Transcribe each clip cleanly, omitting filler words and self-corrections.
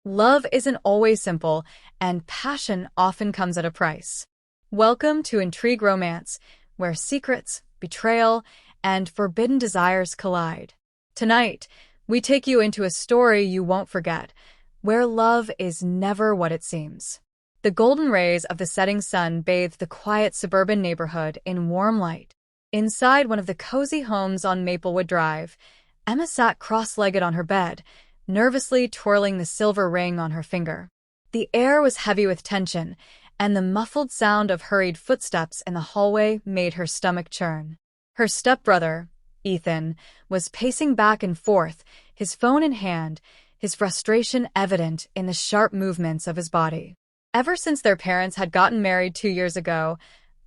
Love isn't always simple, and passion often comes at a price. Welcome to Intrigue Romance, where secrets, betrayal, and forbidden desires collide. Tonight, we take you into a story you won't forget, where love is never what it seems. The golden rays of the setting sun bathed the quiet suburban neighborhood in warm light. Inside one of the cozy homes on Maplewood Drive, Emma sat cross-legged on her bed, nervously twirling the silver ring on her finger. The air was heavy with tension, and the muffled sound of hurried footsteps in the hallway made her stomach churn. Her stepbrother, Ethan, was pacing back and forth, his phone in hand, his frustration evident in the sharp movements of his body. Ever since their parents had gotten married 2 years ago,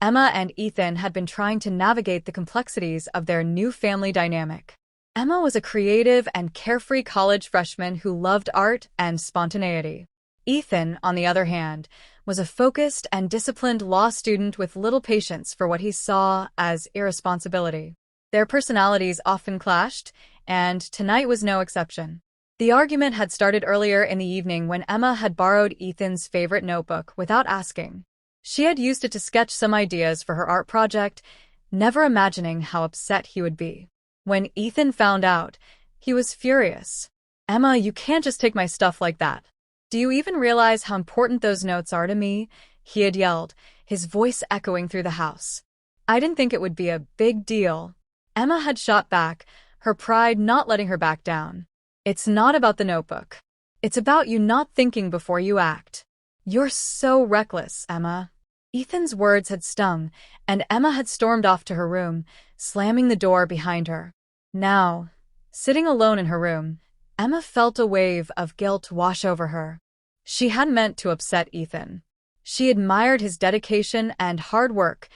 Emma and Ethan had been trying to navigate the complexities of their new family dynamic. Emma was a creative and carefree college freshman who loved art and spontaneity. Ethan, on the other hand, was a focused and disciplined law student with little patience for what he saw as irresponsibility. Their personalities often clashed, and tonight was no exception. The argument had started earlier in the evening when Emma had borrowed Ethan's favorite notebook without asking. She had used it to sketch some ideas for her art project, never imagining how upset he would be. When Ethan found out, he was furious. "Emma, you can't just take my stuff like that. Do you even realize how important those notes are to me?" he had yelled, his voice echoing through the house. "I didn't think it would be a big deal." Emma had shot back, her pride not letting her back down. "It's not about the notebook. It's about you not thinking before you act. You're so reckless, Emma." Ethan's words had stung, and Emma had stormed off to her room, slamming the door behind her. Now, sitting alone in her room, Emma felt a wave of guilt wash over her. She hadn't meant to upset Ethan. She admired his dedication and hard work,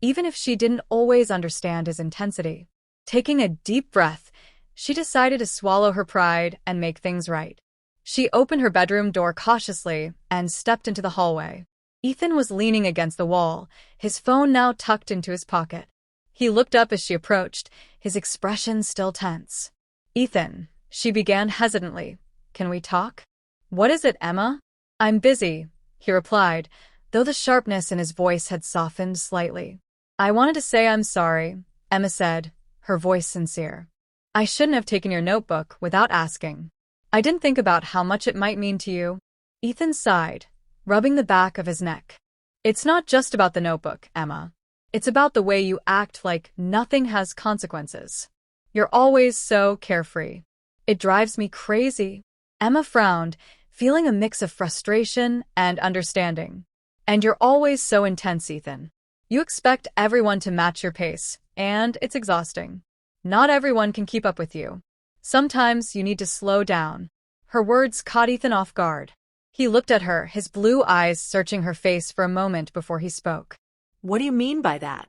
even if she didn't always understand his intensity. Taking a deep breath, she decided to swallow her pride and make things right. She opened her bedroom door cautiously and stepped into the hallway. Ethan was leaning against the wall, his phone now tucked into his pocket. He looked up as she approached, his expression still tense. "Ethan," she began hesitantly, "can we talk?" "What is it, Emma?" "I'm busy," he replied, though the sharpness in his voice had softened slightly. "I wanted to say I'm sorry," Emma said, her voice sincere. "I shouldn't have taken your notebook without asking. I didn't think about how much it might mean to you." Ethan sighed, rubbing the back of his neck. "It's not just about the notebook, Emma. It's about the way you act like nothing has consequences. You're always so carefree. It drives me crazy." Emma frowned, feeling a mix of frustration and understanding. "And you're always so intense, Ethan. You expect everyone to match your pace, and it's exhausting. Not everyone can keep up with you. Sometimes you need to slow down." Her words caught Ethan off guard. He looked at her, his blue eyes searching her face for a moment before he spoke. "What do you mean by that?"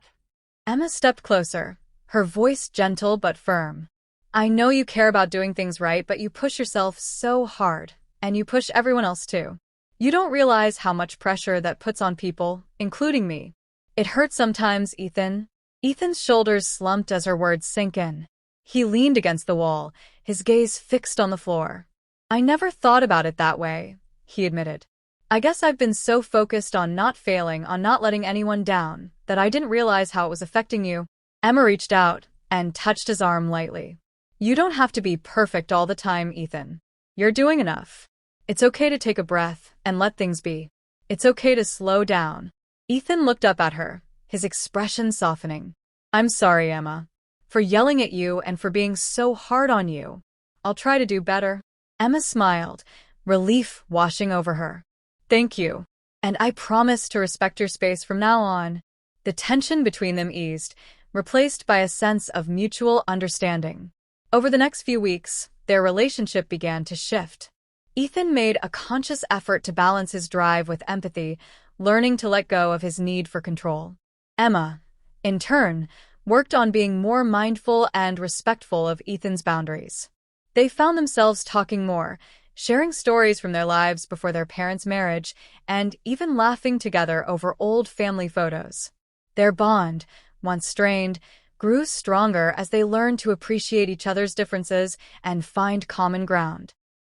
Emma stepped closer, her voice gentle but firm. "I know you care about doing things right, but you push yourself so hard, and you push everyone else too. You don't realize how much pressure that puts on people, including me. It hurts sometimes, Ethan." Ethan's shoulders slumped as her words sank in. He leaned against the wall, his gaze fixed on the floor. "I never thought about it that way," he admitted. "I guess I've been so focused on not failing, on not letting anyone down, that I didn't realize how it was affecting you." Emma reached out and touched his arm lightly. "You don't have to be perfect all the time, Ethan. You're doing enough. It's okay to take a breath and let things be. It's okay to slow down." Ethan looked up at her, his expression softening. "I'm sorry, Emma, for yelling at you and for being so hard on you. I'll try to do better." Emma smiled, relief washing over her. "Thank you, and I promise to respect your space from now on." The tension between them eased, replaced by a sense of mutual understanding. Over the next few weeks, their relationship began to shift. Ethan made a conscious effort to balance his drive with empathy, learning to let go of his need for control. Emma, in turn, worked on being more mindful and respectful of Ethan's boundaries. They found themselves talking more, sharing stories from their lives before their parents' marriage, and even laughing together over old family photos. Their bond, once strained, grew stronger as they learned to appreciate each other's differences and find common ground.